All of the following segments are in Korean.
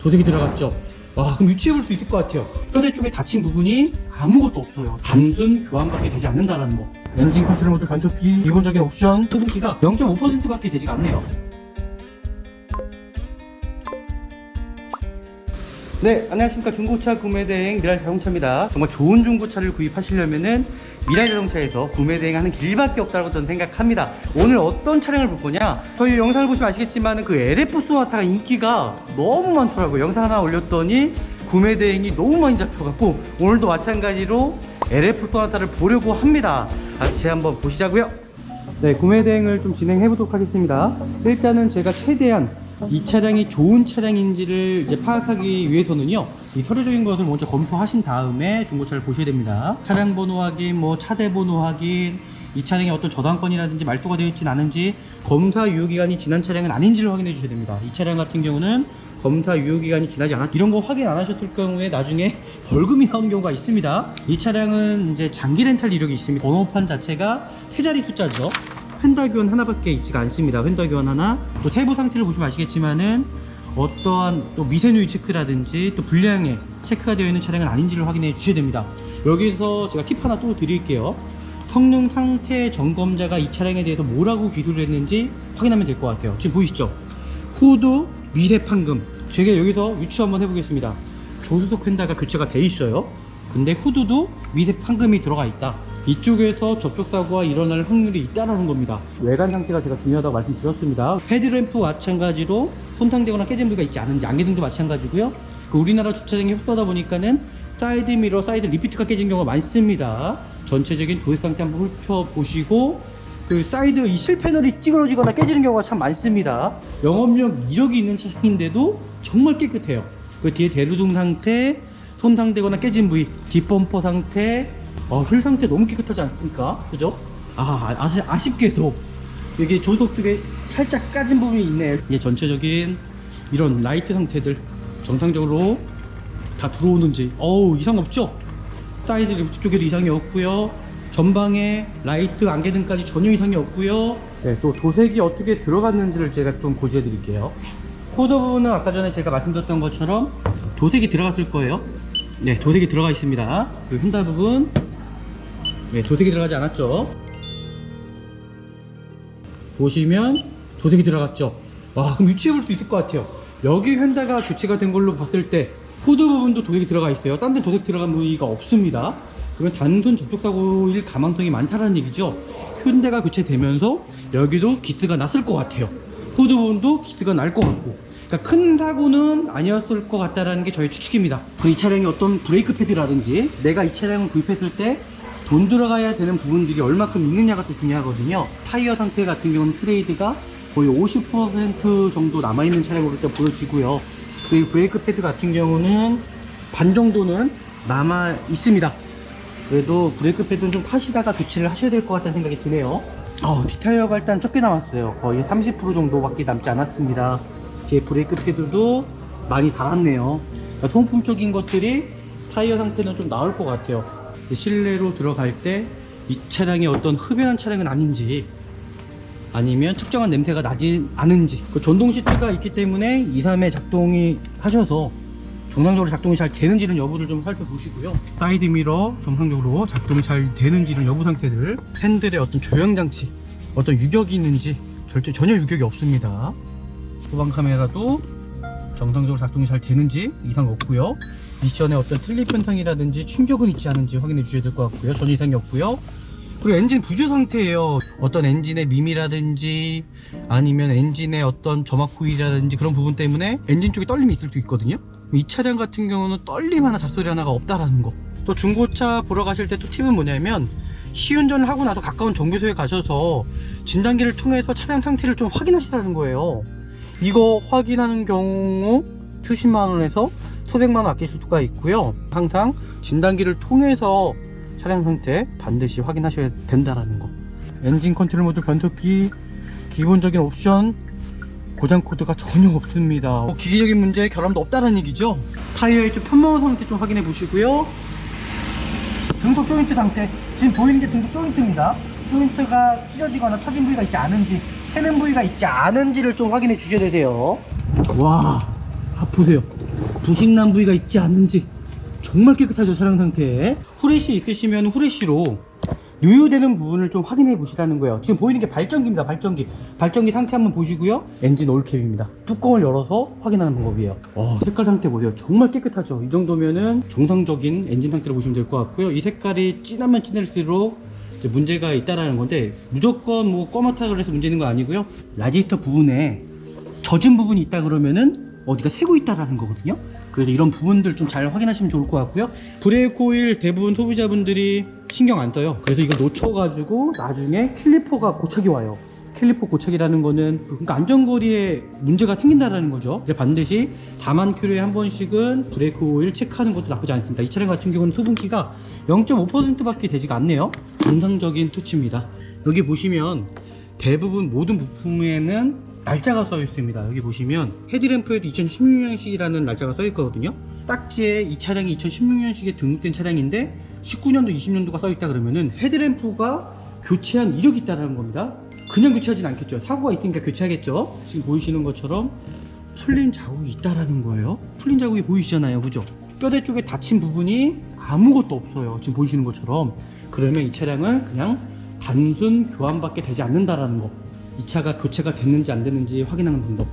도색이 들어갔죠. 와, 그럼 유추해 볼 수 있을 것 같아요. 뼈대 쪽에 닫힌 부분이 아무것도 없어요. 단순 교환밖에 되지 않는다는 거. 엔진 컨트롤 모드 변속기, 기본적인 옵션 소분기가 0.5%밖에 되지가 않네요. 네, 안녕하십니까. 중고차 구매대행 미라이 자동차입니다. 정말 좋은 중고차를 구입하시려면은 미라이 자동차에서 구매대행하는 길밖에 없다고 저는 생각합니다. 오늘 어떤 차량을 볼 거냐, 저희 영상을 보시면 아시겠지만 그 LF 소나타가 인기가 너무 많더라고요. 영상 하나 올렸더니 구매대행이 너무 많이 잡혀갖고 오늘도 마찬가지로 LF 소나타를 보려고 합니다. 같이 한번 보시자고요. 네, 구매대행을 좀 진행해 보도록 하겠습니다. 일단은 제가 최대한 이 차량이 좋은 차량인지를 이제 파악하기 위해서는요, 이 서류적인 것을 먼저 검토하신 다음에 중고차를 보셔야 됩니다. 차량 번호 확인, 뭐 차대 번호 확인, 이 차량에 어떤 저당권이라든지 말소가 되어 있진 않은지, 검사 유효기간이 지난 차량은 아닌지를 확인해 주셔야 됩니다. 이 차량 같은 경우는 검사 유효기간이 지나지 않았, 이런 거 확인 안 하셨을 경우에 나중에 벌금이 나오는 경우가 있습니다. 이 차량은 이제 장기 렌탈 이력이 있습니다. 번호판 자체가 세 자리 숫자죠. 휀다 교환 하나밖에 있지가 않습니다. 휀다 교환 하나. 또 세부 상태를 보시면 아시겠지만은 어떠한 또 미세누이 체크라든지 또 불량에 체크가 되어 있는 차량은 아닌지를 확인해 주셔야 됩니다. 여기서 제가 팁 하나 또 드릴게요. 성능 상태 점검자가 이 차량에 대해서 뭐라고 기술을 했는지 확인하면 될 것 같아요. 지금 보이시죠? 후드 미세 판금. 제가 여기서 유추 한번 해보겠습니다. 조수석 휀다가 교체가 돼 있어요. 근데 후드도 미세 판금이 들어가 있다. 이쪽에서 접촉사고가 일어날 확률이 있다는 겁니다. 외관 상태가 제가 중요하다고 말씀드렸습니다. 헤드램프 마찬가지로 손상되거나 깨진 부위가 있지 않은지, 안개등도 마찬가지고요. 우리나라 주차장이 협소하다 보니까는 사이드 미러, 사이드 리피트가 깨진 경우가 많습니다. 전체적인 도색 상태 한번 훑어보시고, 그 사이드 이 실패널이 찌그러지거나 깨지는 경우가 참 많습니다. 영업용 이력이 있는 차량인데도 정말 깨끗해요. 그 뒤에 대루등 상태, 손상되거나 깨진 부위, 뒷범퍼 상태, 휠 상태 너무 깨끗하지 않습니까? 그죠? 아쉽게도 여기 조수석 쪽에 살짝 까진 부분이 있네요. 이게 전체적인 이런 라이트 상태들 정상적으로 다 들어오는지, 이상 없죠? 사이드 리프트 쪽에도 이상이 없고요. 전방에 라이트 안개등까지 전혀 이상이 없고요. 네, 또 도색이 어떻게 들어갔는지를 제가 좀 고지해 드릴게요. 코더 부분은 아까 전에 제가 말씀드렸던 것처럼 도색이 들어갔을 거예요. 네, 도색이 들어가 있습니다. 그리고 휀다 부분, 네, 도색이 들어가지 않았죠. 보시면 도색이 들어갔죠. 와, 그럼 유추해 볼 수 있을 것 같아요. 여기 휀다가 교체가 된 걸로 봤을 때 후드 부분도 도색이 들어가 있어요. 딴 데 도색 들어간 부위가 없습니다. 그러면 단순 접촉사고일 가망성이 많다는 얘기죠. 휀다가 교체되면서 여기도 기스가 났을 것 같아요. 후드 부분도 기스가 날 것 같고, 그러니까 큰 사고는 아니었을 것 같다는 게 저희 추측입니다. 이 차량이 어떤 브레이크 패드라든지, 내가 이 차량을 구입했을 때 돈 들어가야 되는 부분들이 얼마큼 있느냐가 또 중요하거든요. 타이어 상태 같은 경우는 트레이드가 거의 50% 정도 남아있는 차량으로 일단 보여지고요. 그리고 브레이크 패드 같은 경우는 반 정도는 남아 있습니다. 그래도 브레이크 패드는 좀 타시다가 교체를 하셔야 될 것 같다는 생각이 드네요. 뒷타이어가 일단 적게 남았어요. 거의 30% 정도밖에 남지 않았습니다. 제 브레이크 패드도 많이 닳았네요. 그러니까 소모품적인 것들이 타이어 상태는 좀 나을 것 같아요. 실내로 들어갈 때 이 차량이 어떤 흡연한 차량은 아닌지, 아니면 특정한 냄새가 나지 않은지, 그 전동 시트가 있기 때문에 2, 3회 작동이 하셔서 정상적으로 작동이 잘 되는지는 여부를 좀 살펴보시고요. 사이드 미러 정상적으로 작동이 잘 되는지는 여부 상태들, 핸들의 어떤 조향장치, 어떤 유격이 있는지 전혀 유격이 없습니다. 후방 카메라도 정상적으로 작동이 잘 되는지 이상 없고요. 미션에 어떤 틀립 현상이라든지 충격은 있지 않은지 확인해 주셔야 될 것 같고요. 전혀 이상이 없고요. 그리고 엔진 부조 상태예요. 어떤 엔진의 밈이라든지 아니면 엔진의 어떤 점막 부위라든지 그런 부분 때문에 엔진 쪽에 떨림이 있을 수 있거든요. 이 차량 같은 경우는 떨림 하나, 잡소리 하나가 없다라는 거. 또 중고차 보러 가실 때 또 팁은 뭐냐면, 시운전을 하고 나서 가까운 정비소에 가셔서 진단기를 통해서 차량 상태를 좀 확인하시라는 거예요. 이거 확인하는 경우 수십만 원에서 수백만 원 아끼실 수가 있고요. 항상 진단기를 통해서 차량 상태 반드시 확인하셔야 된다라는 거. 엔진 컨트롤 모드 변속기, 기본적인 옵션, 고장 코드가 전혀 없습니다. 기기적인 문제, 결함도 없다는 얘기죠. 타이어의 좀 편마모 상태 좀 확인해 보시고요. 등속 조인트 상태, 지금 보이는 게 등속 조인트입니다. 조인트가 찢어지거나 터진 부위가 있지 않은지, 새는 부위가 있지 않은지를 좀 확인해 주셔야 돼요. 와, 보세요. 부식난 부위가 있지 않는지 정말 깨끗하죠. 차량 상태. 후레쉬 있으시면 후레쉬로 누유되는 부분을 좀 확인해 보시라는 거예요. 지금 보이는 게 발전기입니다. 발전기 상태 한번 보시고요. 엔진 오일캡입니다. 뚜껑을 열어서 확인하는 방법이에요. 색깔 상태 보세요. 정말 깨끗하죠. 이 정도면은 정상적인 엔진 상태로 보시면 될 것 같고요. 이 색깔이 진하면 진할수록 이제 문제가 있다라는 건데, 무조건 뭐 검었다 그래서 문제 있는 거 아니고요. 라디에이터 부분에 젖은 부분이 있다 그러면은 어디가 새고 있다라는 거거든요. 그래서 이런 부분들 좀 잘 확인하시면 좋을 것 같고요. 브레이크 오일 대부분 소비자분들이 신경 안 써요. 그래서 이거 놓쳐가지고 나중에 캘리퍼가 고착이 와요. 캘리퍼 고착이라는 거는 그러니까 안전거리에 문제가 생긴다라는 거죠. 그래서 반드시 다만 킬로에 한 번씩은 브레이크 오일 체크하는 것도 나쁘지 않습니다. 이 차량 같은 경우는 소분기가 0.5% 밖에 되지가 않네요. 정상적인 토치입니다. 여기 보시면 대부분 모든 부품에는 날짜가 써 있습니다. 여기 보시면 헤드램프에도 2016년식이라는 날짜가 써 있거든요. 딱지에 이 차량이 2016년식에 등록된 차량인데 19년도 20년도가 써 있다 그러면은 헤드램프가 교체한 이력이 있다는 겁니다. 그냥 교체하진 않겠죠. 사고가 있으니까 교체하겠죠. 지금 보이시는 것처럼 풀린 자국이 있다라는 거예요. 풀린 자국이 보이시잖아요, 그죠? 뼈대 쪽에 다친 부분이 아무것도 없어요. 지금 보이시는 것처럼. 그러면 이 차량은 그냥 단순 교환밖에 되지 않는다라는 거. 이 차가 교체가 됐는지 안 됐는지 확인하는 방법.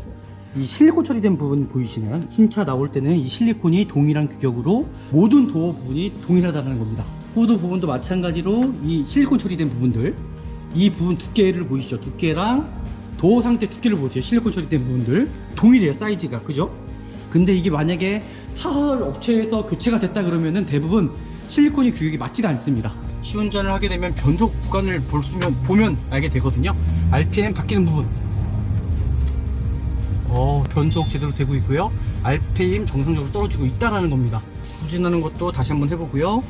이 실리콘 처리된 부분 보이시나요? 흰차 나올 때는 이 실리콘이 동일한 규격으로 모든 도어 부분이 동일하다는 겁니다. 후드 부분도 마찬가지로 이 실리콘 처리된 부분들, 이 부분 두께를 보이시죠? 두께랑 도어 상태 두께를 보세요. 실리콘 처리된 부분들 동일해요, 사이즈가. 그죠? 근데 이게 만약에 사설 업체에서 교체가 됐다 그러면은 대부분 실리콘이 규격이 맞지가 않습니다. 시운전을 하게 되면 변속 구간을 보면 알게 되거든요. RPM 바뀌는 부분, 변속 제대로 되고 있고요. RPM 정상적으로 떨어지고 있다라는 겁니다. 후진하는 것도 다시 한번 해보고요.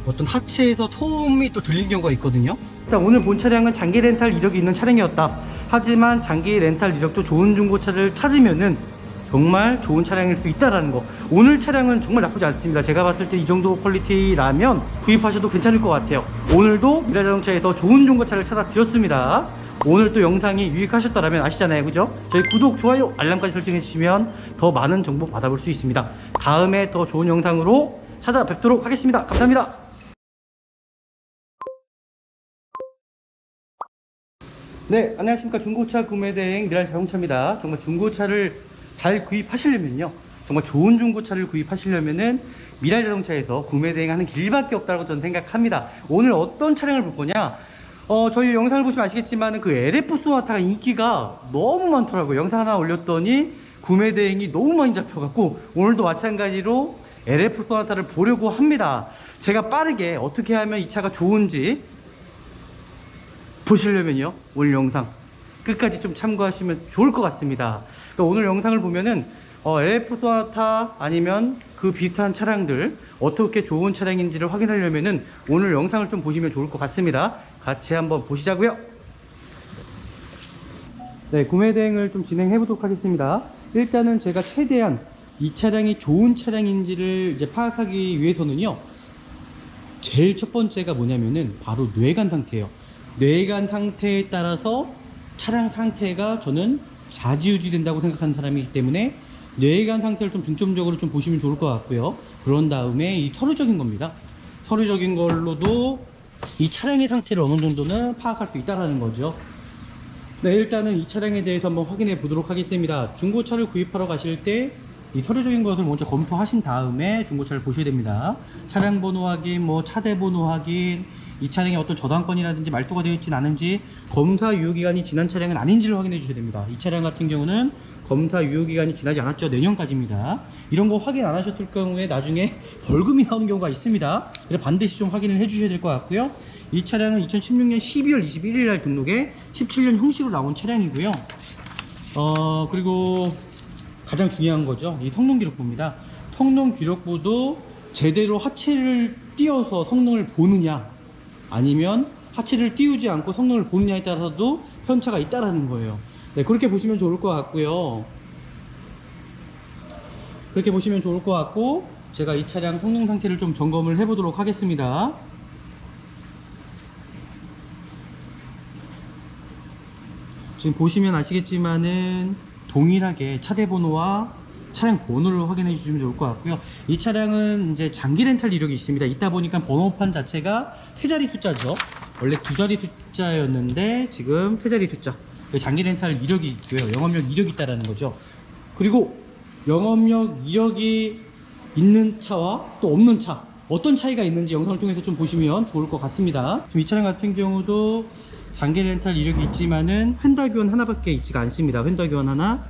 어떤 하체에서 소음이 또 들리는 경우가 있거든요. 일단 오늘 본 차량은 장기 렌탈 이력이 있는 차량이었다. 하지만 장기 렌탈 이력도 좋은 중고차를 찾으면은 정말 좋은 차량일 수 있다라는 거. 오늘 차량은 정말 나쁘지 않습니다. 제가 봤을 때 이 정도 퀄리티라면 구입하셔도 괜찮을 것 같아요. 오늘도 미라자동차에서 좋은 중고차를 찾아드렸습니다. 오늘 또 영상이 유익하셨다면 아시잖아요, 그죠? 저희 구독, 좋아요, 알람까지 설정해 주시면 더 많은 정보 받아볼 수 있습니다. 다음에 더 좋은 영상으로 찾아뵙도록 하겠습니다. 감사합니다. 네, 안녕하십니까. 중고차 구매대행 미라자동차입니다. 정말 중고차를 잘 구입하시려면요, 정말 좋은 중고차를 구입하시려면은 미라자동차에서 구매대행하는 길밖에 없다고 저는 생각합니다. 오늘 어떤 차량을 볼 거냐, 저희 영상을 보시면 아시겠지만 그 LF 소나타가 인기가 너무 많더라고요. 영상 하나 올렸더니 구매대행이 너무 많이 잡혀갖고 오늘도 마찬가지로 LF 소나타를 보려고 합니다. 제가 빠르게 어떻게 하면 이 차가 좋은지 보시려면요, 오늘 영상 끝까지 좀 참고하시면 좋을 것 같습니다. 그러니까 오늘 영상을 보면은 LF 소나타 아니면 그 비슷한 차량들 어떻게 좋은 차량인지를 확인하려면은 오늘 영상을 좀 보시면 좋을 것 같습니다. 같이 한번 보시자고요. 네, 구매 대행을 좀 진행해 보도록 하겠습니다. 일단은 제가 최대한 이 차량이 좋은 차량인지를 이제 파악하기 위해서는요, 제일 첫 번째가 뭐냐면은 바로 뇌관 상태예요. 뇌관 상태에 따라서 차량 상태가 저는 좌지우지 된다고 생각하는 사람이기 때문에 뇌관 상태를 좀 중점적으로 좀 보시면 좋을 것 같고요. 그런 다음에 이 서류적인 겁니다. 서류적인 걸로도 이 차량의 상태를 어느 정도는 파악할 수 있다는 거죠. 네, 일단은 이 차량에 대해서 한번 확인해 보도록 하겠습니다. 중고차를 구입하러 가실 때 이 서류적인 것을 먼저 검토하신 다음에 중고차를 보셔야 됩니다. 차량 번호 확인, 뭐 차대 번호 확인, 이 차량에 어떤 저당권이라든지 말소가 되어 있진 않은지, 검사 유효기간이 지난 차량은 아닌지를 확인해 주셔야 됩니다. 이 차량 같은 경우는 검사 유효기간이 지나지 않았죠. 내년까지입니다. 이런 거 확인 안 하셨을 경우에 나중에 벌금이 나오는 경우가 있습니다. 그래서 반드시 좀 확인을 해 주셔야 될 것 같고요. 이 차량은 2016년 12월 21일 날 등록에 17년 형식으로 나온 차량이고요. 그리고 가장 중요한 거죠, 이 성능 기록부입니다. 성능 기록부도 제대로 하체를 띄워서 성능을 보느냐, 아니면 하체를 띄우지 않고 성능을 보느냐에 따라서도 편차가 있다라는 거예요. 네, 그렇게 보시면 좋을 것 같고요. 그렇게 보시면 좋을 것 같고, 제가 이 차량 성능 상태를 좀 점검을 해 보도록 하겠습니다. 지금 보시면 아시겠지만은 동일하게 차대 번호와 차량 번호를 확인해 주시면 좋을 것 같고요. 이 차량은 이제 장기 렌탈 이력이 있습니다. 있다 보니까 번호판 자체가 세 자리 숫자죠. 원래 두 자리 숫자였는데 지금 세 자리 숫자. 장기 렌탈 이력이 있고요. 영업력 이력이 있다라는 거죠. 그리고 영업력 이력이 있는 차와 또 없는 차, 어떤 차이가 있는지 영상을 통해서 좀 보시면 좋을 것 같습니다. 지금 이 차량 같은 경우도 장기 렌탈 이력이 있지만은 휀다 교환 하나밖에 있지가 않습니다. 휀다 교환 하나.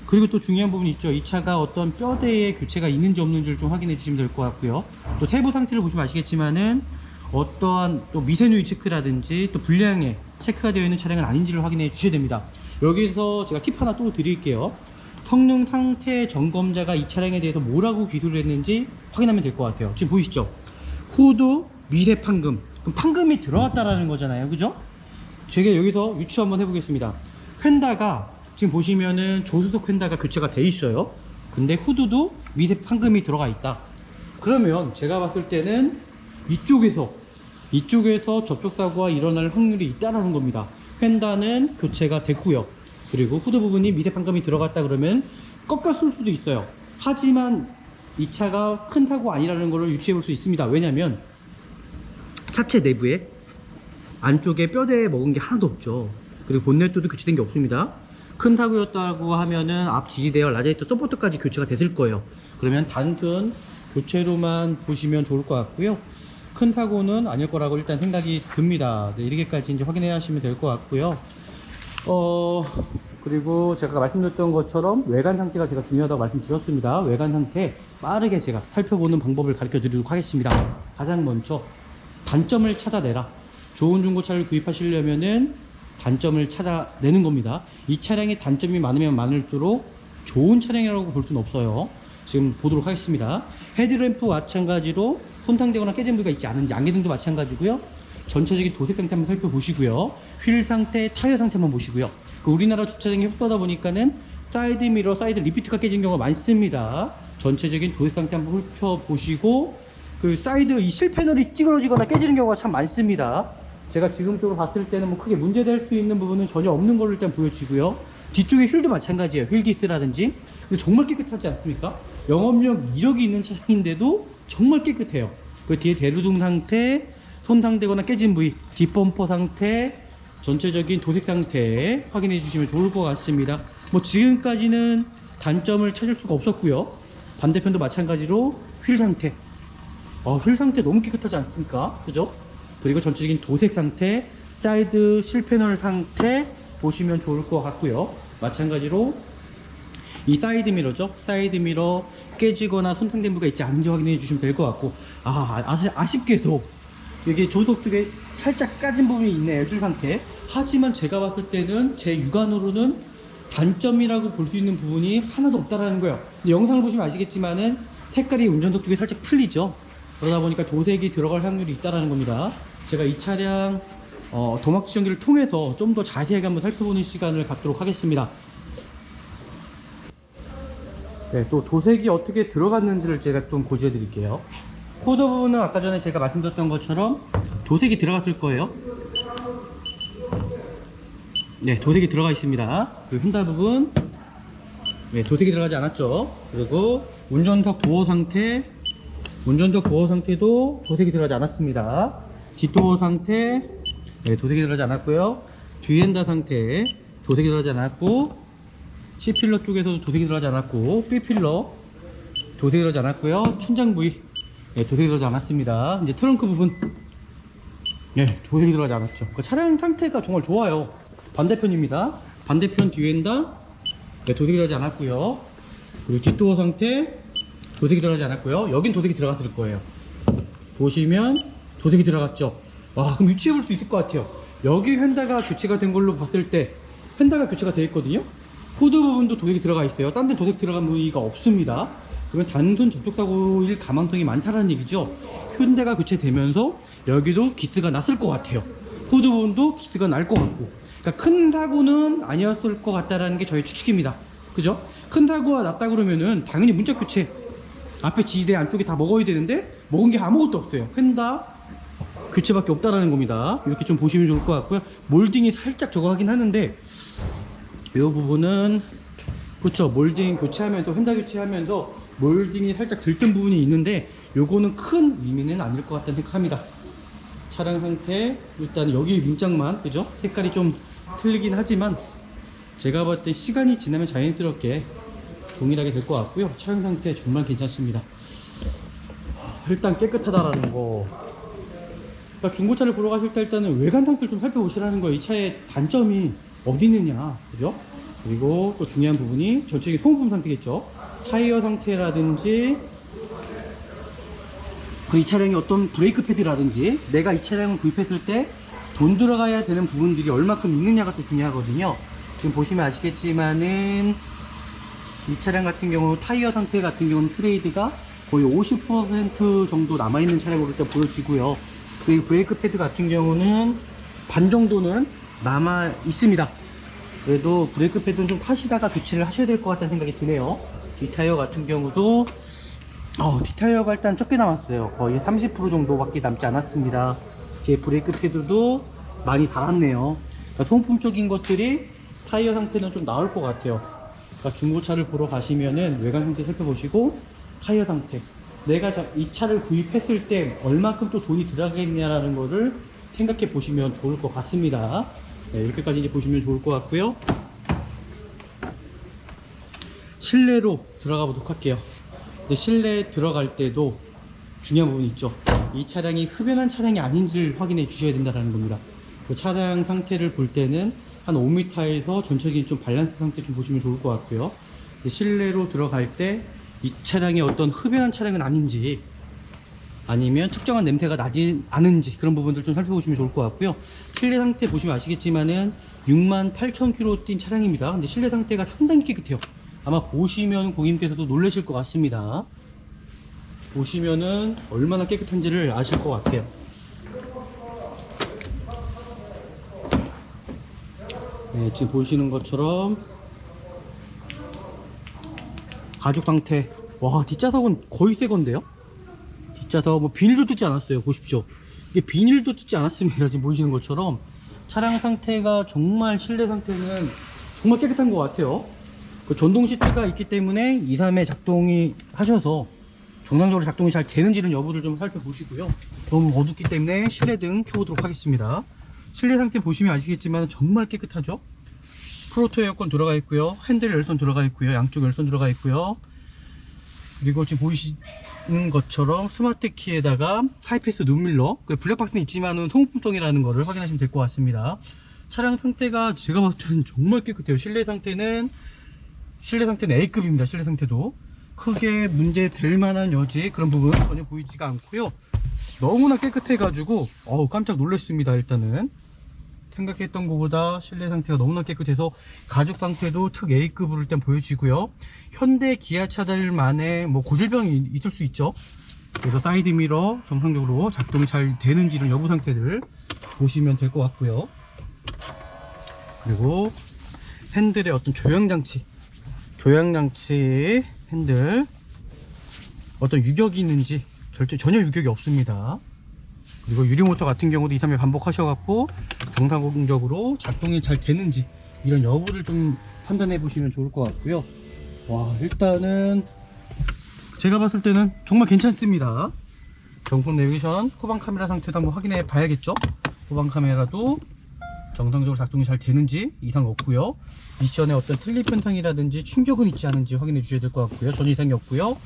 그리고 또 중요한 부분이 있죠. 이 차가 어떤 뼈대의 교체가 있는지 없는지를 좀 확인해 주시면 될 것 같고요. 또 세부 상태를 보시면 아시겠지만은 어떠한 또 미세누이 체크라든지 또 불량에 체크가 되어 있는 차량은 아닌지를 확인해 주셔야 됩니다. 여기서 제가 팁 하나 또 드릴게요. 성능 상태 점검자가 이 차량에 대해서 뭐라고 기술을 했는지 확인하면 될 것 같아요. 지금 보이시죠? 후드 미세 판금. 그럼 판금이 들어갔다라는 거잖아요. 그죠? 제가 여기서 유추 한번 해보겠습니다. 휀다가 지금 보시면은 조수석 휀다가 교체가 돼 있어요. 근데 후드도 미세 판금이 들어가 있다. 그러면 제가 봤을 때는 이쪽에서 접촉사고가 일어날 확률이 있다라는 겁니다. 휀다는 교체가 됐고요. 그리고 후드 부분이 미세 판금이 들어갔다 그러면 꺾였을 수도 있어요. 하지만 이 차가 큰 사고 아니라는 것을 유추해 볼 수 있습니다. 왜냐면 차체 내부에 안쪽에 뼈대에 먹은 게 하나도 없죠. 그리고 본넷도 교체된 게 없습니다. 큰 사고였다고 하면은 앞 지지대와 라디에이터 서포트까지 교체가 됐을 거예요. 그러면 단순 교체로만 보시면 좋을 것 같고요. 큰 사고는 아닐 거라고 일단 생각이 듭니다. 네, 이렇게까지 이제 확인해 하시면 될 것 같고요. 그리고 제가 말씀드렸던 것처럼 외관 상태가 제가 중요하다고 말씀드렸습니다. 외관 상태 빠르게 제가 살펴보는 방법을 가르쳐 드리도록 하겠습니다. 가장 먼저 단점을 찾아내라. 좋은 중고차를 구입하시려면은 단점을 찾아내는 겁니다. 이 차량의 단점이 많으면 많을수록 좋은 차량이라고 볼 수는 없어요. 지금 보도록 하겠습니다. 헤드램프 마찬가지로 손상되거나 깨진 부위가 있지 않은지, 안개등도 마찬가지고요. 전체적인 도색 상태 한번 살펴보시고요. 휠 상태, 타이어 상태 한번 보시고요. 우리나라 주차장이 협소하다 보니까는 사이드 미러, 사이드 리피트가 깨진 경우가 많습니다. 전체적인 도색 상태 한번 살펴보시고, 그 사이드 이 실패널이 찌그러지거나 깨지는 경우가 참 많습니다. 제가 지금적으로 봤을 때는 뭐 크게 문제될 수 있는 부분은 전혀 없는 걸로 일단 보여지고요. 뒤쪽에 휠도 마찬가지예요. 휠 디스라든지. 근데 정말 깨끗하지 않습니까? 영업력 이력이 있는 차량인데도 정말 깨끗해요. 그 뒤에 대루등 상태, 손상되거나 깨진 부위, 뒷범퍼 상태, 전체적인 도색 상태 확인해 주시면 좋을 것 같습니다. 뭐 지금까지는 단점을 찾을 수가 없었고요. 반대편도 마찬가지로 휠 상태. 휠 상태 너무 깨끗하지 않습니까? 그죠? 그리고 전체적인 도색 상태, 사이드 실패널 상태 보시면 좋을 것 같고요. 마찬가지로 이 사이드 미러죠. 사이드 미러 깨지거나 손상된 부위가 있지 않은지 확인해 주시면 될 것 같고, 아쉽게도 여기 조수석 쪽에 살짝 까진 부분이 있네요. 휠 상태. 하지만 제가 봤을 때는 제 육안으로는 단점이라고 볼 수 있는 부분이 하나도 없다라는 거예요. 영상을 보시면 아시겠지만은 색깔이 운전석 쪽에 살짝 풀리죠. 그러다 보니까 도색이 들어갈 확률이 있다라는 겁니다. 제가 이 차량 도막 지정기를 통해서 좀 더 자세하게 한번 살펴보는 시간을 갖도록 하겠습니다. 네, 또 도색이 어떻게 들어갔는지를 제가 좀 고지해 드릴게요. 후드 부분은 아까 전에 제가 말씀드렸던 것처럼 도색이 들어갔을 거예요. 네, 도색이 들어가 있습니다. 그리고 휀다 부분, 네, 도색이 들어가지 않았죠. 그리고 운전석 도어 상태도 도색이 들어가지 않았습니다. 뒷도어 상태, 네, 도색이 들어가지 않았고요. 뒤엔다 상태, 도색이 들어가지 않았고, C필러 쪽에서도 도색이 들어가지 않았고, B필러 도색이 들어가지 않았고요. 춘장 부위, 네, 도색이 들어가지 않았습니다. 이제 트렁크 부분, 네, 도색이 들어가지 않았죠. 그 차량 상태가 정말 좋아요. 반대편입니다. 반대편 뒤엔다, 네, 도색이 들어가지 않았고요. 그리고 뒷도어 상태, 도색이 들어가지 않았고요. 여긴 도색이 들어갔을 거예요. 보시면 도색이 들어갔죠. 와, 그럼 유추해 볼 수 있을 것 같아요. 여기 휀다가 교체가 된 걸로 봤을 때 휀다가 교체가 되어 있거든요. 후드 부분도 도색이 들어가 있어요. 딴 데 도색 들어간 부위가 없습니다. 그러면 단순 접촉사고일 가망성이 많다는 얘기죠. 휀다가 교체되면서 여기도 기스가 났을 것 같아요. 후드 부분도 기스가 날 것 같고, 그러니까 큰 사고는 아니었을 것 같다라는 게 저의 추측입니다. 그죠? 큰 사고가 났다 그러면은 당연히 문짝 교체, 앞에 지지대 안쪽에 다 먹어야 되는데 먹은 게 아무것도 없어요. 휀다 교체밖에 없다라는 겁니다. 이렇게 좀 보시면 좋을 것 같고요. 몰딩이 살짝 저거 하긴 하는데 이 부분은 그렇죠. 몰딩 교체하면서 휀다 교체하면서 몰딩이 살짝 들뜬 부분이 있는데 요거는 큰 의미는 아닐 것 같다는 생각합니다. 차량 상태 일단 여기 문짝만 그죠? 색깔이 좀 틀리긴 하지만 제가 봤을 때 시간이 지나면 자연스럽게 동일하게 될 것 같고요. 차량 상태 정말 괜찮습니다. 일단 깨끗하다라는 거. 그러니까 중고차를 보러 가실 때 일단은 외관 상태를 좀 살펴보시라는 거예요. 이 차의 단점이 어디 있느냐, 그죠? 그리고 또 중요한 부분이 전체적인 소모품 상태겠죠. 타이어 상태라든지 그 이 차량의 어떤 브레이크 패드라든지 내가 이 차량을 구입했을 때 돈 들어가야 되는 부분들이 얼마큼 있느냐가 또 중요하거든요. 지금 보시면 아시겠지만은 이 차량 같은 경우 타이어 상태 같은 경우는 트레이드가 거의 50% 정도 남아있는 차량으로 일단 보여지고요. 그리고 브레이크 패드 같은 경우는 반 정도는 남아 있습니다. 그래도 브레이크 패드는 좀 타시다가 교체를 하셔야 될 것 같다는 생각이 드네요. 뒷타이어 같은 경우도 뒷타이어가 일단 적게 남았어요. 거의 30% 정도밖에 남지 않았습니다. 제 브레이크 패드도 많이 닳았네요. 그러니까 소모품적인 것들이 타이어 상태는 좀 나을 것 같아요. 그러니까 중고차를 보러 가시면은 외관 상태 살펴보시고 타이어 상태, 내가 이 차를 구입했을 때 얼마큼 또 돈이 들어가겠냐라는 거를 생각해 보시면 좋을 것 같습니다. 네, 이렇게까지 이제 보시면 좋을 것 같고요. 실내로 들어가 보도록 할게요. 근데 실내에 들어갈 때도 중요한 부분이 있죠. 이 차량이 흡연한 차량이 아닌지를 확인해 주셔야 된다는 겁니다. 그 차량 상태를 볼 때는 한 5m에서 전체적인 좀 밸런스 상태 좀 보시면 좋을 것 같고요. 실내로 들어갈 때 이 차량이 어떤 흡연한 차량은 아닌지 아니면 특정한 냄새가 나지 않은지 그런 부분들 좀 살펴보시면 좋을 것 같고요. 실내 상태 보시면 아시겠지만은 68,000km 뛴 차량입니다. 근데 실내 상태가 상당히 깨끗해요. 아마 보시면 고객님께서도 놀라실 것 같습니다. 보시면은 얼마나 깨끗한지를 아실 것 같아요. 네, 지금 보시는 것처럼 가죽 상태, 와 뒷좌석은 거의 새 건데요. 뒷좌석 뭐 비닐도 뜯지 않았어요. 보십시오. 이게 비닐도 뜯지 않았습니다. 지금 보시는 것처럼 차량 상태가 정말 실내 상태는 정말 깨끗한 것 같아요. 그 전동 시트가 있기 때문에 2, 3회 작동이 하셔서 정상적으로 작동이 잘 되는지는 여부를 좀 살펴보시고요. 너무 어둡기 때문에 실내등 켜보도록 하겠습니다. 실내 상태 보시면 아시겠지만 정말 깨끗하죠. 프로토 에어컨 들어가 있고요. 핸들 열선 들어가 있고요. 양쪽 열선 들어가 있고요. 그리고 지금 보이시는 것처럼 스마트 키에다가 하이패스 눈밀러, 블랙박스는 있지만은 소모품성이라는 거를 확인하시면 될 것 같습니다. 차량 상태가 제가 봤을 때는 정말 깨끗해요. 실내 상태는 A급입니다. 실내 상태도 크게 문제 될 만한 여지 그런 부분 전혀 보이지가 않고요. 너무나 깨끗해 가지고 깜짝 놀랐습니다. 일단은 생각했던 것보다 실내 상태가 너무나 깨끗해서 가죽 상태도 특 A급으로 일단 보여지고요. 현대 기아차들만의 뭐 고질병이 있을 수 있죠. 그래서 사이드 미러 정상적으로 작동이 잘 되는지 이런 여부 상태를 보시면 될 것 같고요. 그리고 핸들의 어떤 조향장치 핸들 어떤 유격이 있는지 전혀 유격이 없습니다. 그리고 유리모터 같은 경우도 2, 3회 반복하셔갖고 정상적으로 작동이 잘 되는지 이런 여부를 좀 판단해 보시면 좋을 것 같고요. 와, 일단은 제가 봤을 때는 정말 괜찮습니다. 정품 내비게이션 후방 카메라 상태도 한번 확인해 봐야겠죠. 후방 카메라도 정상적으로 작동이 잘 되는지 이상 없고요. 미션에 어떤 틀립 현상이라든지 충격은 있지 않은지 확인해 주셔야 될 것 같고요. 전혀 이상이 없고요.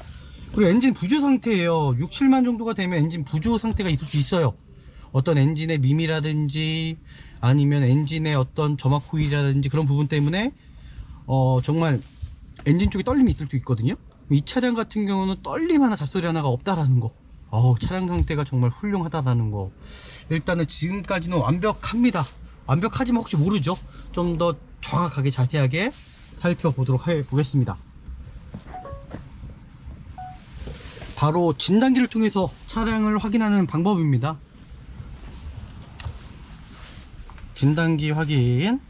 그리고 엔진 부조 상태예요. 6, 7만 정도가 되면 엔진 부조 상태가 있을 수 있어요. 어떤 엔진의 미미라든지 아니면 엔진의 어떤 점막 호일이라든지 그런 부분 때문에 정말 엔진 쪽에 떨림이 있을 수 있거든요. 이 차량 같은 경우는 떨림 하나 잡소리 하나가 없다라는 거, 차량 상태가 정말 훌륭하다라는 거. 일단은 지금까지는 완벽합니다. 완벽하지만 혹시 모르죠. 좀 더 정확하게 자세하게 살펴보도록 해보겠습니다. 바로 진단기를 통해서 차량을 확인하는 방법입니다. 진단기 확인.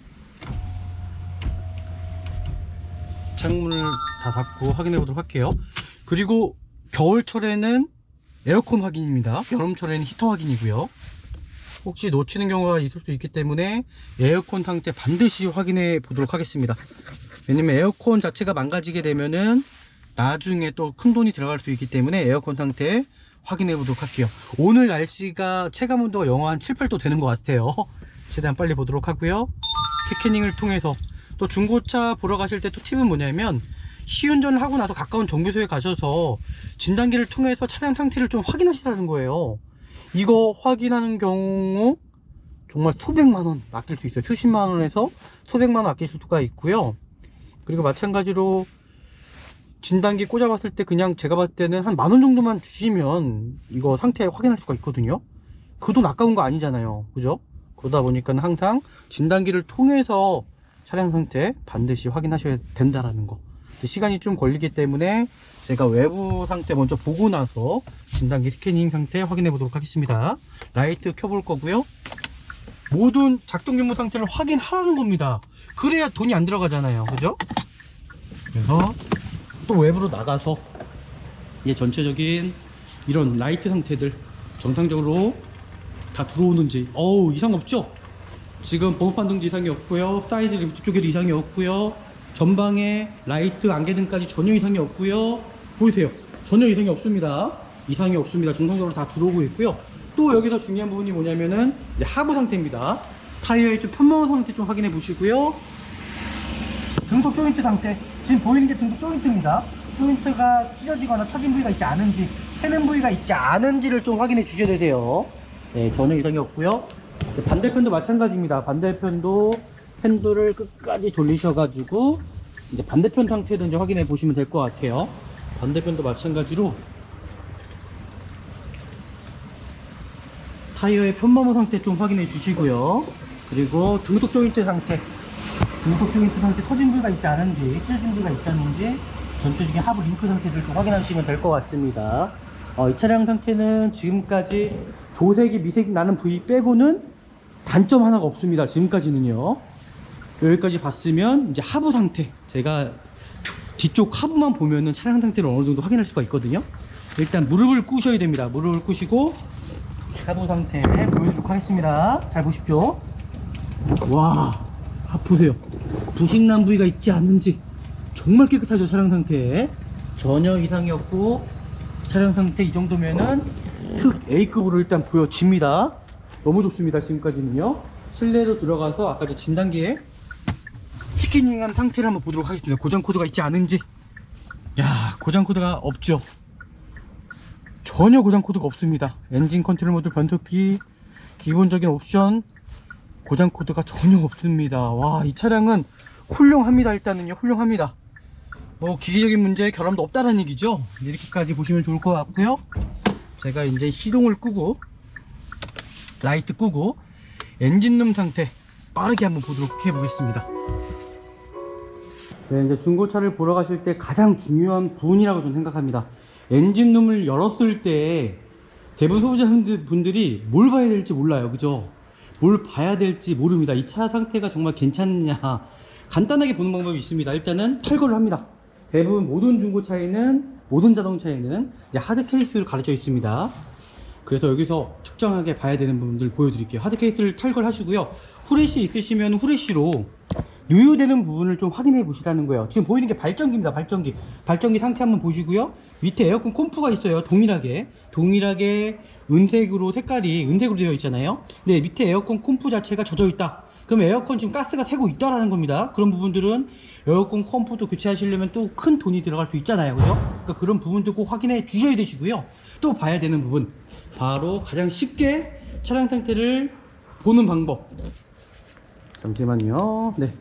창문을 다 닫고 확인해 보도록 할게요. 그리고 겨울철에는 에어컨 확인입니다. 여름철에는 히터 확인이고요. 혹시 놓치는 경우가 있을 수 있기 때문에 에어컨 상태 반드시 확인해 보도록 하겠습니다. 왜냐면 에어컨 자체가 망가지게 되면은 나중에 또 큰 돈이 들어갈 수 있기 때문에 에어컨 상태 확인해 보도록 할게요. 오늘 날씨가 체감온도가 영하 한 7, 8도 되는 것 같아요. 최대한 빨리 보도록 하고요. 테캐닝을 통해서 또 중고차 보러 가실 때 또 팁은 뭐냐면, 시운전을 하고 나서 가까운 정비소에 가셔서 진단기를 통해서 차량 상태를 좀 확인하시라는 거예요. 이거 확인하는 경우 정말 수백만원 아낄 수 있어요. 수십만원에서 수백만원 아낄 수가 있고요. 그리고 마찬가지로 진단기 꽂아봤을 때 그냥 제가 봤을 때는 한 10,000원 정도만 주시면 이거 상태 확인할 수가 있거든요. 그 돈 아까운 거 아니잖아요, 그죠? 그러다 보니까 항상 진단기를 통해서 차량 상태 반드시 확인하셔야 된다라는 거. 시간이 좀 걸리기 때문에 제가 외부 상태 먼저 보고 나서 진단기 스캐닝 상태 확인해 보도록 하겠습니다. 라이트 켜볼 거고요. 모든 작동 유무 상태를 확인하라는 겁니다. 그래야 돈이 안 들어가잖아요, 그죠? 그래서 또 외부로 나가서 이게 전체적인 이런 라이트 상태들 정상적으로 다 들어오는지, 이상 없죠? 지금 번호판 등지 이상이 없고요, 사이드 리프트 쪽에도 이상이 없고요, 전방에 라이트 안개등까지 전혀 이상이 없고요. 보이세요? 전혀 이상이 없습니다. 이상이 없습니다. 정상적으로 다 들어오고 있고요. 또 여기서 중요한 부분이 뭐냐면은 이제 하부 상태입니다. 타이어의 좀 편마모 상태 좀 확인해 보시고요. 등속 조인트 상태, 지금 보이는 게 등속 조인트입니다. 조인트가 찢어지거나 터진 부위가 있지 않은지, 새는 부위가 있지 않은지를 좀 확인해 주셔야 되세요. 네, 전혀 이상이 없고요. 반대편도 마찬가지입니다. 반대편도 핸들을 끝까지 돌리셔가지고 이제 반대편 상태를 이제 확인해 보시면 될 것 같아요. 반대편도 마찬가지로 타이어의 편마모 상태 좀 확인해 주시고요. 그리고 등속 조인트 상태, 터진 부위가 있지 않은지, 찢어진 부위가 있지 않은지, 전체적인 하부 링크 상태를 좀 확인하시면 될 것 같습니다. 이 차량 상태는 지금까지 도색이 미색 나는 부위 빼고는 단점 하나가 없습니다. 지금까지는요. 여기까지 봤으면 이제 하부 상태, 제가 뒤쪽 하부만 보면은 차량 상태를 어느 정도 확인할 수가 있거든요. 일단 무릎을 꿇으셔야 됩니다. 무릎을 꿇으시고 하부 상태 보여드리도록 하겠습니다. 잘 보십시오. 와, 보세요. 부식난 부위가 있지 않는지 정말 깨끗하죠. 차량 상태 전혀 이상이 없고, 차량 상태 이 정도면은 특 A급으로 일단 보여집니다. 너무 좋습니다. 지금까지는요. 실내로 들어가서 아까 저 진단기에 스캐닝한 상태를 한번 보도록 하겠습니다. 고장 코드가 있지 않은지. 야, 고장 코드가 없죠. 전혀 고장 코드가 없습니다. 엔진 컨트롤 모드, 변속기, 기본적인 옵션, 고장 코드가 전혀 없습니다. 와, 이 차량은 훌륭합니다. 일단은요, 훌륭합니다. 뭐 기계적인 문제에 결함도 없다는 얘기죠. 이렇게까지 보시면 좋을 것 같고요. 제가 이제 시동을 끄고 라이트 끄고 엔진룸 상태 빠르게 한번 보도록 해보겠습니다. 네, 이제 중고차를 보러 가실 때 가장 중요한 부분이라고 저는 생각합니다. 엔진룸을 열었을 때 대부분 소비자분들이 뭘 봐야 될지 몰라요, 그죠? 뭘 봐야 될지 모릅니다. 이 차 상태가 정말 괜찮냐, 간단하게 보는 방법이 있습니다. 일단은 탈거를 합니다. 대부분 모든 중고차에는, 모든 자동차에는 이제 하드 케이스를 가려져 있습니다. 그래서 여기서 특정하게 봐야 되는 부분들 보여드릴게요. 하드 케이스를 탈거를 하시고요. 후레쉬 있으시면 후레쉬로 누유되는 부분을 좀 확인해 보시라는 거예요. 지금 보이는 게 발전기입니다. 발전기 상태 한번 보시고요. 밑에 에어컨 콤프가 있어요. 동일하게 은색으로, 색깔이 은색으로 되어 있잖아요. 근데 밑에 에어컨 콤프 자체가 젖어 있다. 그럼 에어컨 지금 가스가 새고 있다라는 겁니다. 그런 부분들은 에어컨 컴프도 교체하시려면 또 큰 돈이 들어갈 수 있잖아요, 그죠? 그러니까 그런 부분도 꼭 확인해 주셔야 되시고요. 또 봐야 되는 부분, 바로 가장 쉽게 차량 상태를 보는 방법, 잠시만요. 네,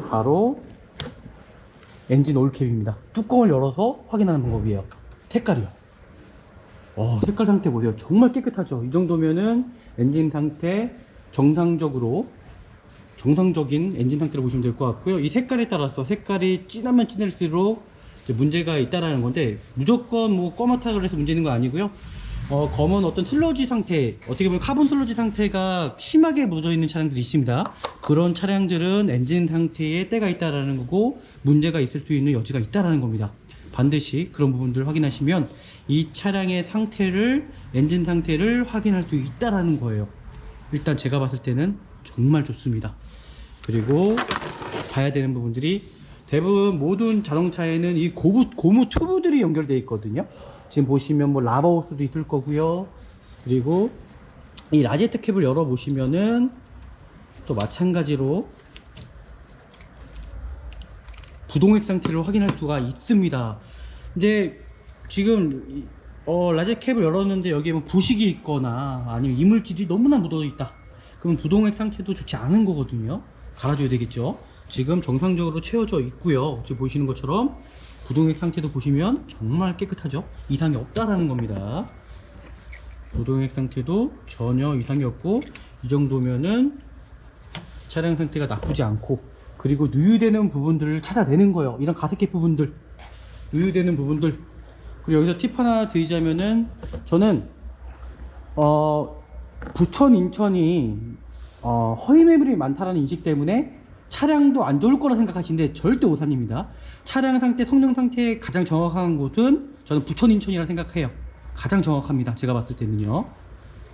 바로 엔진 오일캡입니다. 뚜껑을 열어서 확인하는 방법이에요. 색깔이요. 색깔 상태 보세요. 정말 깨끗하죠. 이 정도면은 엔진 상태 정상적인 엔진 상태를 보시면 될 것 같고요. 이 색깔에 따라서 색깔이 진하면 진할수록 문제가 있다라는 건데, 무조건 뭐 검었다 그래서 문제 있는 거 아니고요. 검은 어떤 슬러지 상태, 어떻게 보면 카본 슬러지 상태가 심하게 묻어 있는 차량들이 있습니다. 그런 차량들은 엔진 상태에 때가 있다라는 거고, 문제가 있을 수 있는 여지가 있다라는 겁니다. 반드시 그런 부분들을 확인하시면 이 차량의 상태를, 엔진 상태를 확인할 수 있다라는 거예요. 일단 제가 봤을 때는 정말 좋습니다. 그리고 봐야 되는 부분들이 대부분 모든 자동차에는 이 고무 튜브들이 연결되어 있거든요. 지금 보시면 뭐 라바 호스도 있을 거고요. 그리고 이 라제트 캡을 열어 보시면은 또 마찬가지로 부동액 상태를 확인할 수가 있습니다. 근데 지금 라제트 캡을 열었는데 여기에 뭐 부식이 있거나 아니면 이물질이 너무나 묻어 있다. 그럼 부동액 상태도 좋지 않은 거거든요. 갈아줘야 되겠죠. 지금 정상적으로 채워져 있고요. 지금 보시는 것처럼 부동액 상태도 보시면 정말 깨끗하죠. 이상이 없다라는 겁니다. 부동액 상태도 전혀 이상이 없고, 이 정도면은 차량 상태가 나쁘지 않고, 그리고 누유되는 부분들을 찾아내는 거예요. 이런 가습기 부분들, 누유되는 부분들. 그리고 여기서 팁 하나 드리자면은, 저는 부천 인천이 허위 매물이 많다라는 인식 때문에 차량도 안 좋을 거라 생각하시는데 절대 오산입니다. 차량 상태, 성능 상태에 가장 정확한 곳은 저는 부천 인천이라 생각해요. 가장 정확합니다. 제가 봤을 때는요.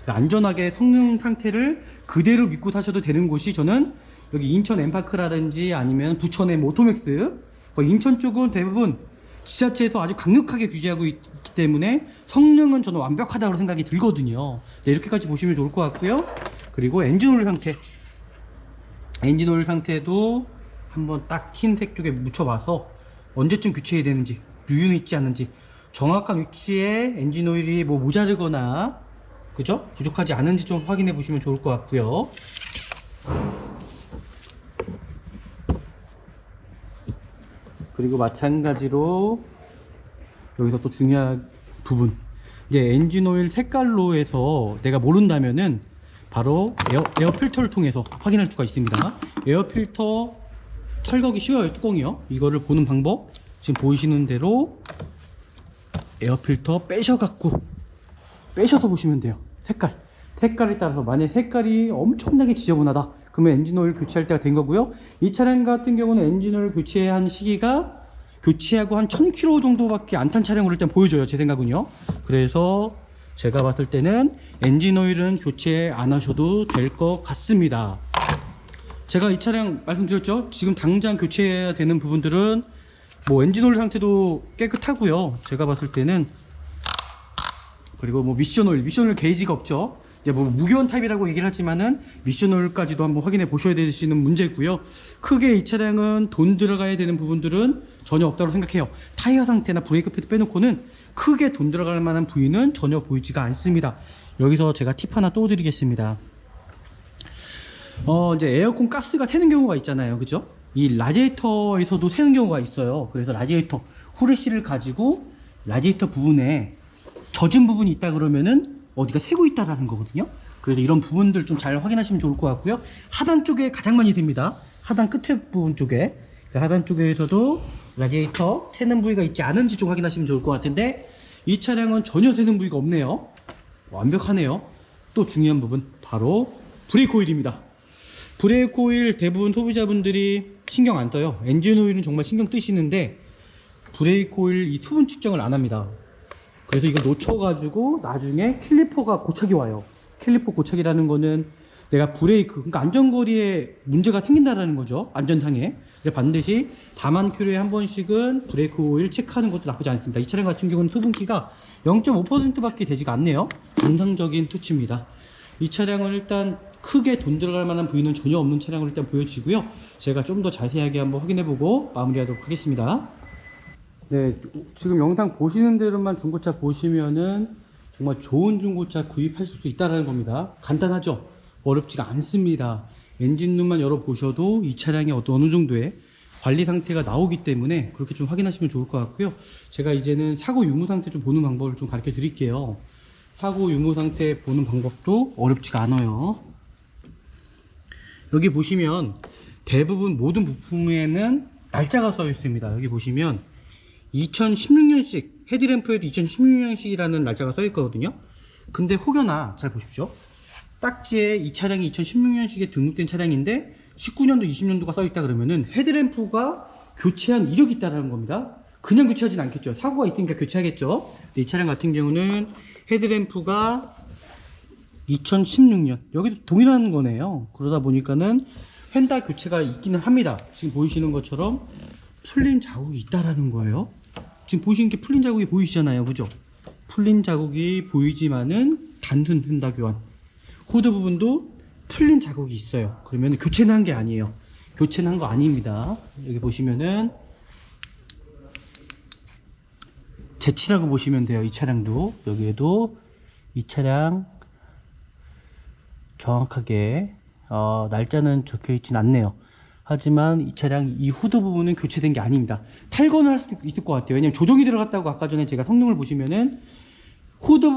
안전하게 성능 상태를 그대로 믿고 타셔도 되는 곳이, 저는 여기 인천 엠파크라든지 아니면 부천의 모토맥스, 인천 쪽은 대부분 지자체에서 아주 강력하게 규제하고 있기 때문에 성능은 저는 완벽하다고 생각이 들거든요. 네, 이렇게까지 보시면 좋을 것 같고요. 그리고 엔진오일 상태, 엔진오일 상태도 한번 딱 흰색 쪽에 묻혀봐서 언제쯤 교체해야 되는지, 누유는 있지 않는지, 정확한 위치에 엔진오일이 뭐 모자르거나 그죠? 부족하지 않은지 좀 확인해 보시면 좋을 것 같고요. 그리고 마찬가지로 여기서 또 중요한 부분, 이제 엔진오일 색깔로 해서 내가 모른다면은 바로 에어 필터를 통해서 확인할 수가 있습니다. 에어 필터 털거기 쉬워요. 뚜껑이요. 이거를 보는 방법, 지금 보이시는 대로 에어 필터 빼셔서 보시면 돼요. 색깔에 따라서 만약 색깔이 엄청나게 지저분하다, 그러면 엔진오일 교체할 때가 된 거고요. 이 차량 같은 경우는 엔진오일 교체한 시기가 교체하고 한 1000km 정도밖에 안 탄 차량으로 일단 보여줘요. 제 생각은요. 그래서 제가 봤을 때는 엔진오일은 교체 안 하셔도 될 것 같습니다. 제가 이 차량 말씀드렸죠. 지금 당장 교체해야 되는 부분들은 뭐 엔진오일 상태도 깨끗하고요. 제가 봤을 때는, 그리고 뭐 미션오일 게이지가 없죠. 이제 뭐 무교환 타입이라고 얘기를 하지만은 미션오일까지도 한번 확인해 보셔야 되시는 문제고요. 크게 이 차량은 돈 들어가야 되는 부분들은 전혀 없다고 생각해요. 타이어 상태나 브레이크 패드 빼놓고는 크게 돈 들어갈 만한 부위는 전혀 보이지가 않습니다. 여기서 제가 팁 하나 또 드리겠습니다. 이제 에어컨 가스가 새는 경우가 있잖아요. 그죠? 이 라디에이터에서도 새는 경우가 있어요. 그래서 라디에이터 후레쉬를 가지고 라디에이터 부분에 젖은 부분이 있다 그러면은 어디가 새고 있다라는 거거든요. 그래서 이런 부분들 좀 잘 확인하시면 좋을 것 같고요. 하단 쪽에 가장 많이 셉니다. 하단 끝에 부분 쪽에, 그 하단 쪽에서도 라디에이터 새는 부위가 있지 않은지 좀 확인하시면 좋을 것 같은데, 이 차량은 전혀 새는 부위가 없네요. 완벽하네요. 또 중요한 부분, 바로 브레이크 오일입니다. 브레이크 오일 대부분 소비자분들이 신경 안 써요. 엔진 오일은 정말 신경 뜨시는데 브레이크 오일 이 수분 측정을 안 합니다. 그래서 이거 놓쳐가지고 나중에 캘리퍼가 고착이 와요. 캘리퍼 고착이라는 거는 내가 브레이크, 그러니까 안전거리에 문제가 생긴다라는 거죠. 안전상에. 그래서 반드시 다만 킬로에 한 번씩은 브레이크 오일 체크하는 것도 나쁘지 않습니다. 이 차량 같은 경우는 수분기가 0.5% 밖에 되지가 않네요. 정상적인 투치입니다. 이 차량은 일단 크게 돈 들어갈 만한 부위는 전혀 없는 차량으로 일단 보여지고요. 제가 좀 더 자세하게 한번 확인해보고 마무리하도록 하겠습니다. 네, 지금 영상 보시는 대로만 중고차 보시면은 정말 좋은 중고차 구입하실 수 있다는 겁니다. 간단하죠? 어렵지가 않습니다. 엔진룸만 열어보셔도 이 차량이 어느 정도의 관리 상태가 나오기 때문에 그렇게 좀 확인하시면 좋을 것 같고요. 제가 이제는 사고 유무 상태 좀 보는 방법을 좀 가르쳐 드릴게요. 사고 유무 상태 보는 방법도 어렵지가 않아요. 여기 보시면 대부분 모든 부품에는 날짜가 써 있습니다. 여기 보시면 2016년식, 헤드램프에도 2016년식이라는 날짜가 써 있거든요. 근데 혹여나 잘 보십시오. 딱지에 이 차량이 2016년식에 등록된 차량인데 19년도 20년도가 써 있다 그러면은 헤드램프가 교체한 이력이 있다는 겁니다. 그냥 교체하진 않겠죠. 사고가 있으니까 교체하겠죠. 근데 이 차량 같은 경우는 헤드램프가 2016년, 여기도 동일한 거네요. 그러다 보니까는 휀다 교체가 있기는 합니다. 지금 보이시는 것처럼 풀린 자국이 있다라는 거예요. 지금 보시는 게 풀린 자국이 보이시잖아요, 그죠? 풀린 자국이 보이지만은 단순 휀다 교환. 후드 부분도 풀린 자국이 있어요. 그러면 교체는 한 게 아니에요. 교체는 한 거 아닙니다. 여기 보시면은 제치라고 보시면 돼요. 이 차량도. 여기에도 이 차량 정확하게 날짜는 적혀 있진 않네요. 하지만 이 차량 이 후드 부분은 교체된 게 아닙니다. 탈거는 할 수도 있을 것 같아요. 왜냐면 조정이 들어갔다고 아까 전에 제가 성능을 보시면은 후드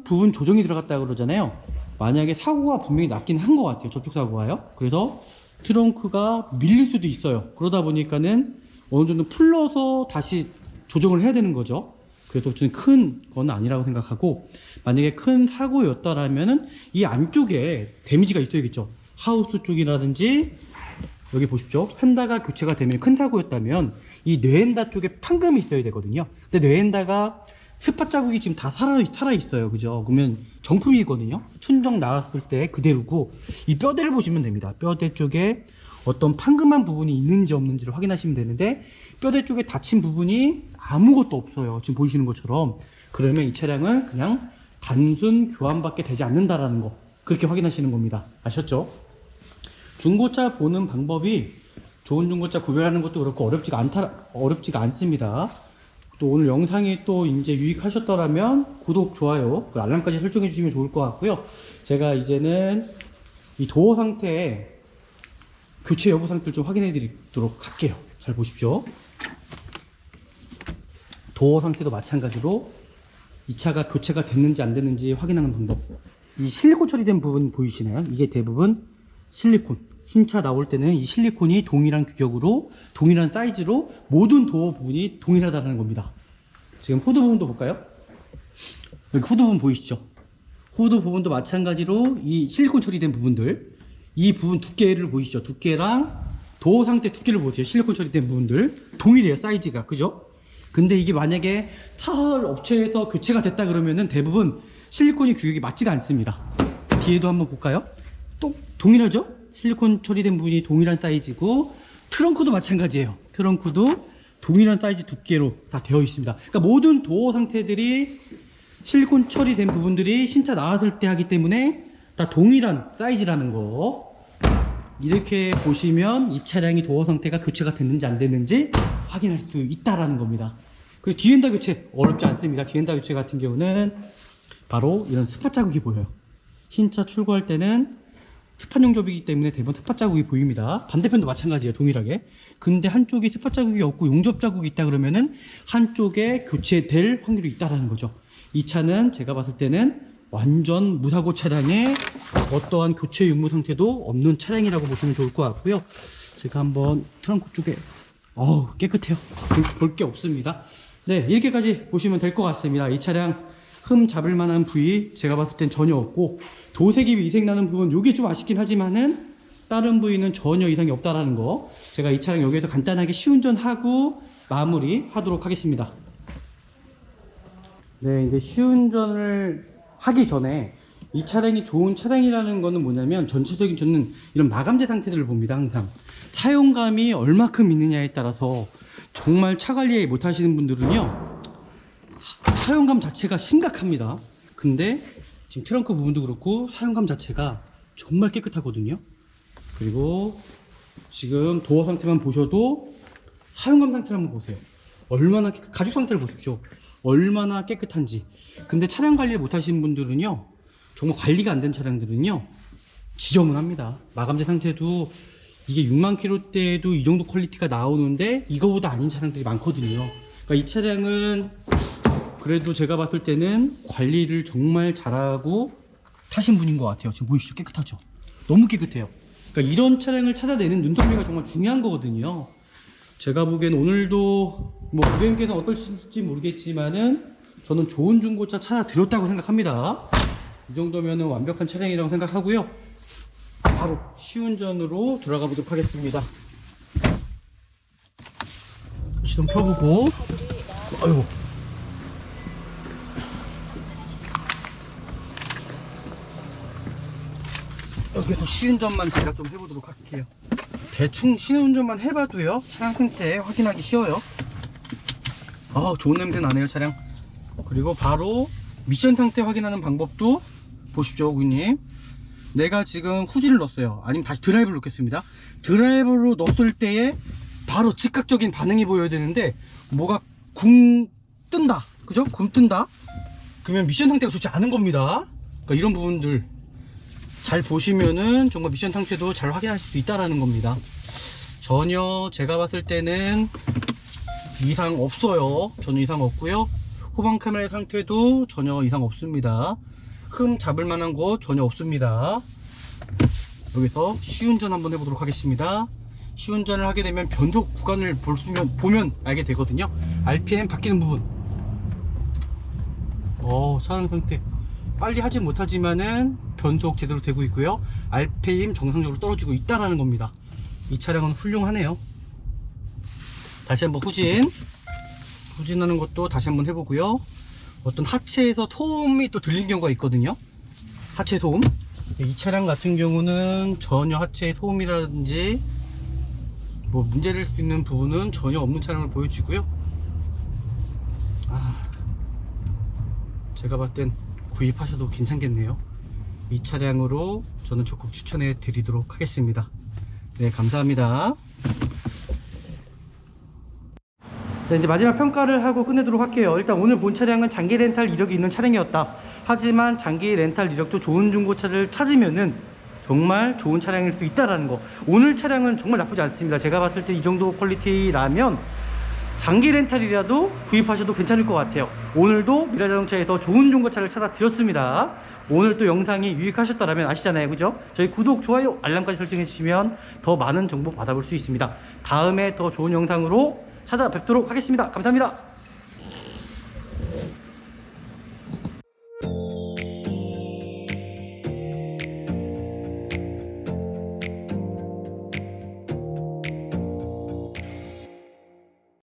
부분 조정이 들어갔다고 그러잖아요. 만약에 사고가 분명히 났긴 한 것 같아요. 접촉 사고가요. 그래서 트렁크가 밀릴 수도 있어요. 그러다 보니까는 어느 정도 풀러서 다시 조정을 해야 되는 거죠. 그래서 저는 큰 건 아니라고 생각하고, 만약에 큰 사고였다라면은 이 안쪽에 데미지가 있어야겠죠. 하우스 쪽이라든지 여기 보십시오. 휀다가 교체가 되면 큰 사고였다면 이 뇌엔다 쪽에 판금이 있어야 되거든요. 근데 뇌엔다가 스팟 자국이 지금 다 살아있어요. 그죠? 그러면 정품이거든요. 순정 나왔을 때 그대로고, 이 뼈대를 보시면 됩니다. 뼈대 쪽에 어떤 판금한 부분이 있는지 없는지를 확인하시면 되는데, 뼈대 쪽에 다친 부분이 아무것도 없어요. 지금 보이시는 것처럼. 그러면 이 차량은 그냥 단순 교환밖에 되지 않는다라는 거, 그렇게 확인하시는 겁니다. 아셨죠? 중고차 보는 방법이 좋은 중고차 구별하는 것도 그렇고 어렵지가 않습니다. 또 오늘 영상이 또 이제 유익하셨더라면 구독, 좋아요, 알람까지 설정해 주시면 좋을 것 같고요. 제가 이제는 이 도어 상태 교체 여부 상태를 좀 확인해 드리도록 할게요. 잘 보십시오. 도어 상태도 마찬가지로 이 차가 교체가 됐는지 안 됐는지 확인하는 방법. 이 실리콘 처리된 부분 보이시나요? 이게 대부분 실리콘. 신차 나올 때는 이 실리콘이 동일한 규격으로, 동일한 사이즈로 모든 도어 부분이 동일하다는 겁니다. 지금 후드 부분도 볼까요? 여기 후드 부분 보이시죠? 후드 부분도 마찬가지로 이 실리콘 처리된 부분들, 이 부분 두께를 보이시죠? 두께랑 도어 상태 두께를 보세요. 실리콘 처리된 부분들 동일해요, 사이즈가. 그죠? 근데 이게 만약에 사설 업체에서 교체가 됐다 그러면은 대부분 실리콘이 규격이 맞지가 않습니다. 뒤에도 한번 볼까요? 또 동일하죠? 실리콘 처리된 부분이 동일한 사이즈고, 트렁크도 마찬가지예요. 트렁크도 동일한 사이즈 두께로 다 되어 있습니다. 그러니까 모든 도어 상태들이 실리콘 처리된 부분들이 신차 나왔을 때 하기 때문에 다 동일한 사이즈라는 거. 이렇게 보시면 이 차량이 도어 상태가 교체가 됐는지 안 됐는지 확인할 수 있다라는 겁니다. 그리고 뒤엔다 교체 어렵지 않습니다. 뒤엔다 교체 같은 경우는 바로 이런 스팟 자국이 보여요. 신차 출고할 때는 스팟 용접이기 때문에 대부분 스팟 자국이 보입니다. 반대편도 마찬가지예요, 동일하게. 근데 한쪽이 스팟 자국이 없고 용접 자국이 있다 그러면은 한쪽에 교체될 확률이 있다라는 거죠. 이 차는 제가 봤을 때는 완전 무사고 차량에 어떠한 교체 유무 상태도 없는 차량이라고 보시면 좋을 것 같고요. 제가 한번 트렁크 쪽에 깨끗해요. 볼 게 없습니다. 네, 이렇게까지 보시면 될 것 같습니다. 이 차량 흠 잡을 만한 부위 제가 봤을 땐 전혀 없고, 도색이 이색 나는 부분 요게 좀 아쉽긴 하지만은 다른 부위는 전혀 이상이 없다라는 거, 제가 이 차량 여기에서 간단하게 시운전하고 마무리 하도록 하겠습니다. 네, 이제 시운전을 하기 전에 이 차량이 좋은 차량이라는 거는 뭐냐면, 전체적인 저는 이런 마감재 상태들을 봅니다. 항상 사용감이 얼마큼 있느냐에 따라서, 정말 차 관리 못 하시는 분들은요 사용감 자체가 심각합니다. 근데 지금 트렁크 부분도 그렇고 사용감 자체가 정말 깨끗하거든요. 그리고 지금 도어 상태만 보셔도 사용감 상태를 한번 보세요. 얼마나 가죽 상태를 보십시오. 얼마나 깨끗한지. 근데 차량 관리를 못 하시는 분들은요, 정말 관리가 안 된 차량들은요 지저분합니다. 마감재 상태도 이게 6만 킬로대에도 이 정도 퀄리티가 나오는데 이거보다 아닌 차량들이 많거든요. 그러니까 이 차량은 그래도 제가 봤을 때는 관리를 정말 잘하고 타신 분인 것 같아요. 지금 보이시죠? 깨끗하죠? 너무 깨끗해요. 그러니까 이런 차량을 찾아내는 눈썰미가 정말 중요한 거거든요. 제가 보기엔 오늘도 뭐 고객님께서는 어떨지 모르겠지만은 저는 좋은 중고차 찾아드렸다고 생각합니다. 이 정도면은 완벽한 차량이라고 생각하고요. 바로 시운전으로 들어가 보도록 하겠습니다. 시동 켜보고, 아이고, 여기서 시운전만 제가 좀 해보도록 할게요. 대충 신운전만 해봐도요 차량 상태 확인하기 쉬워요. 아, 좋은 냄새 나네요 차량. 그리고 바로 미션 상태 확인하는 방법도 보십시오 고객님. 내가 지금 후진을 넣었어요. 아니면 다시 드라이브를 넣겠습니다. 드라이브로 넣었을 때에 바로 즉각적인 반응이 보여야 되는데 뭐가 굼 뜬다, 그죠? 굼 뜬다 그러면 미션 상태가 좋지 않은 겁니다. 그러니까 이런 부분들 잘 보시면은 정말 미션 상태도 잘 확인하실 수 있다라는 겁니다. 전혀 제가 봤을 때는 이상 없어요. 전혀 이상 없고요. 후방 카메라 상태도 전혀 이상 없습니다. 흠 잡을 만한 곳 전혀 없습니다. 여기서 시운전 한번 해보도록 하겠습니다. 시운전을 하게 되면 변속 구간을 보면 알게 되거든요. RPM 바뀌는 부분. 차량 상태 빨리 하진 못하지만은 변속 제대로 되고 있고요. RPM 정상적으로 떨어지고 있다라는 겁니다. 이 차량은 훌륭하네요. 다시 한번 후진하는 것도 다시 한번 해보고요. 어떤 하체에서 소음이 또 들리는 경우가 있거든요. 하체 소음. 이 차량 같은 경우는 전혀 하체 소음이라든지 뭐 문제될 수 있는 부분은 전혀 없는 차량을 보여주고요. 제가 봤을 땐 구입하셔도 괜찮겠네요. 이 차량으로 저는 적극 추천해 드리도록 하겠습니다. 네, 감사합니다. 네, 이제 마지막 평가를 하고 끝내도록 할게요. 일단 오늘 본 차량은 장기 렌탈 이력이 있는 차량이었다. 하지만 장기 렌탈 이력도 좋은 중고차를 찾으면은 정말 좋은 차량일 수 있다라는 거. 오늘 차량은 정말 나쁘지 않습니다. 제가 봤을 때 이 정도 퀄리티라면 장기 렌탈이라도 구입하셔도 괜찮을 것 같아요. 오늘도 미라자동차에서 좋은 중고차를 찾아 드렸습니다. 오늘 또 영상이 유익하셨다면 아시잖아요, 그죠? 저희 구독, 좋아요, 알람까지 설정해 주시면 더 많은 정보 받아볼 수 있습니다. 다음에 더 좋은 영상으로 찾아뵙도록 하겠습니다. 감사합니다.